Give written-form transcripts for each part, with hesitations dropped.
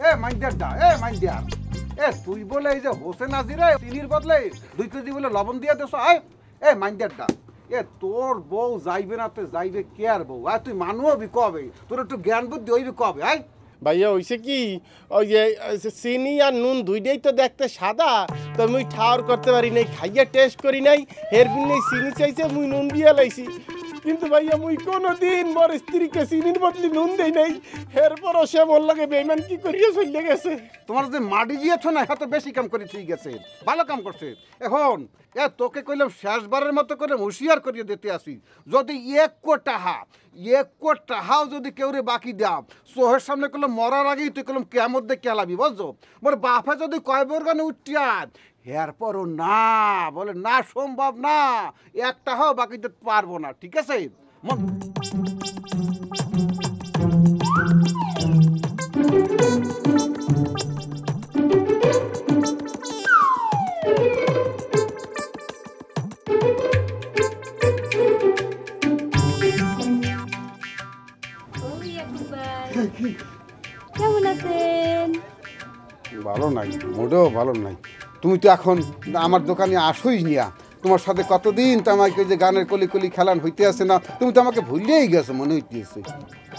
এ মাইন্দিয়ারটা এ মাইন্দিয়ার এ তুই বলে এই যে হোসেন আজিরে চিনির বদলে 2 কেজি বলে লবণ দিয়ে দেছ আয় এ মাইন্দিয়ারটা এ তোর বউ যাইবে না তো যাইবে কে আর বউ আর তুই মানুবি কবে তোর একটু জ্ঞান বুদ্ধি হইবে কবে আয় ভাইয়া হইছে কি ওই যে চিনি আর নুন দুইটাই তো দেখতে সাদা তো মুই ঠাওর করতে পারি নাই খাইয়া টেস্ট করি নাই এর বিনে চিনি চাইছে মুই নুন দিয়া লাইছি কিন্তু ভাইয়া মুই কোনোদিন মোর স্ত্রীকে চিনির বদলি নুন দেই নাই এরপরও সে মোর লাগে বেইমান কি করিয়া চলে গেছে তোমার যে মাটি দিয়েছ না এত বেশি কাম করে ঠিক গেছে ভালো কাম করছে এখন এ তোকে কইলাম শেষবারের মতো করে হুঁশিয়ার করিয়ে দিতে আসি যদি 1 কোটি টাকাও যদি কেউরে বাকি দাও সোহের সামনে করলাম মরার আগেই তুই করলাম কেমন দিয়ে কেলাবি বুঝছো মোর বাপে যদি কয় বর্গানে উঠিয়ান এরপরও না বলে না সম্ভব না একটা হাও বাকি দিতে পারবো না ঠিক আছে কেমন আছেন? ভালো নাই মোটেও ভালো নাই তুমি তো এখন আমার দোকানে আসোই নিয়া তোমার সাথে কতদিন তো আমাকে যে গানের কলি কলি খেলান হইতে আসে না তুমি তো আমাকে ভুলিয়েই গেছো মনে হইতেছে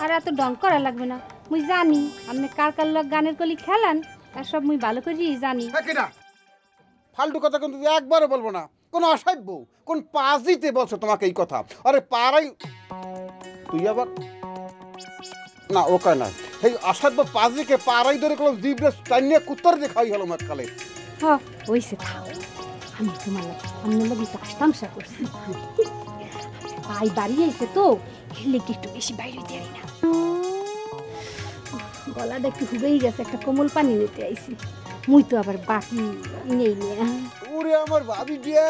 আর এত ডং করা লাগবে না মুই জানি আপনি কার কার লোক গানের কলি খেলান আর সব মুই ভালো করেই জানি ফালতু কথা কিন্তু একবারও বলবো না কোন অসভ্য কোন পাজিতে বলছো তোমাকে এই কথা আরে পাড়াই তুই আবার না ওকে না এই অসভ্য পাজিকে পাড়াই ধরে কোনো জিভরে টানিয়ে কুত্তর দেখাই হলো মাঝখালে হ্যাঁ ওইসে থাও আমি তোমার আপনার লোক তামসা করছি ভাই বাড়ি আইছে তো হেলে কি একটু বেশি বাইরে হইতে পারি না গলাটা একটু হুবেই গেছে একটা কোমল পানি নিতে আইছি মুই তো আবার বাকি নেই নিয়ে ওরে আমার ভাবি দিয়া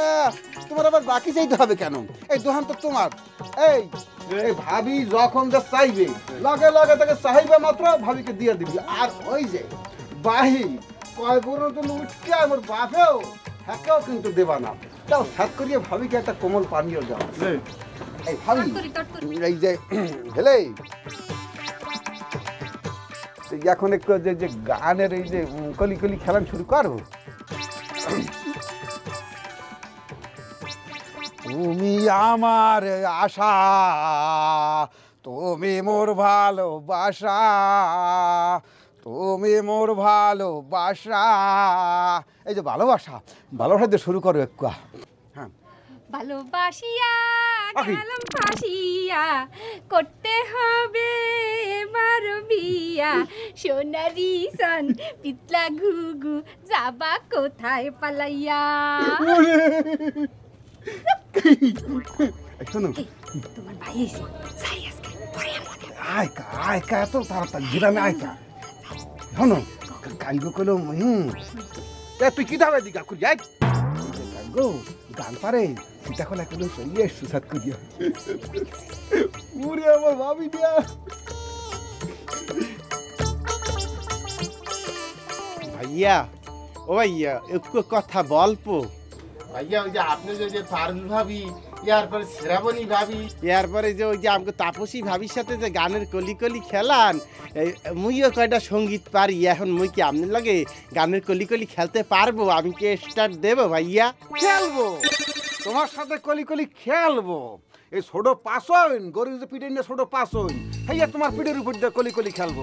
তোমার আবার বাকি চাইতে হবে কেন এই দোকান তো তোমার এই এই ভাবি যখন যা চাইবে লগে লগে তাকে চাইবে মাত্র ভাবিকে দিয়ে দিবি আর ওই যে বাহি কয় বড় তো উঠকে আমার বাপেও হ্যাকেও কিন্তু দেবা না তাও সাত করিয়ে ভাবিকে একটা কোমল পানীয় দাও এই ভাবি এই যে হেলে এখন একটু যে গানের এই যে কলি কলি খেলান শুরু করো তুমি আমার আশা তুমি মোর ভালোবাসা তুমি মোর ভালোবাসা এই যে ভালোবাসা দিয়ে শুরু করো একটু হ্যাঁ ভালোবাসিয়া গেলাম ফাঁসিয়া করতে হবে এবার বিয়া সোনারি সন পিতলা ঘুঘু যাবা কোথায় পালাইয়া শোনো তোমার ভাই এসে যাই আজকে পরে আমাদের আয় কা এত তাড়াতাড়ি গ্রামে আয় কা শোনো কালকে কইলো তুই কি দাবে দিকা খুঁজ যাই গো গান পারে সীতা কলা কইলো চলিয়ে সুসাদ করিয়া উরে আমার ভাবি দিয়া ভাইয়া ও ভাইয়া একটু কথা বলবো ভাইয়া ওই যে আপনি যে পারুল ভাবি এরপরে শ্রাবণী ভাবি এরপরে যে ওই যে আমাকে তাপসী ভাবির সাথে যে গানের কলি কলি খেলান মুইও কয়টা সঙ্গীত পারি এখন মুই কি আপনার লাগে গানের কলি কলি খেলতে পারবো আমি কি স্টার্ট দেবো ভাইয়া খেলবো তোমার সাথে কলি কলি খেলবো এই ছোট পাশন গরু যে পিঠে নিয়ে ছোট পাশন হেয়া তোমার পিঠের উপর দিয়ে কলি কলি খেলবো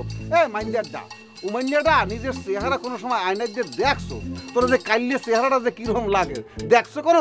মাইন্ডার দা উমান্যাটা নিজের চেহারা কোনো সময় আয়নার দিয়ে দেখছো তোর যে কাইলে চেহারাটা যে কিরকম লাগে দেখছো কোনো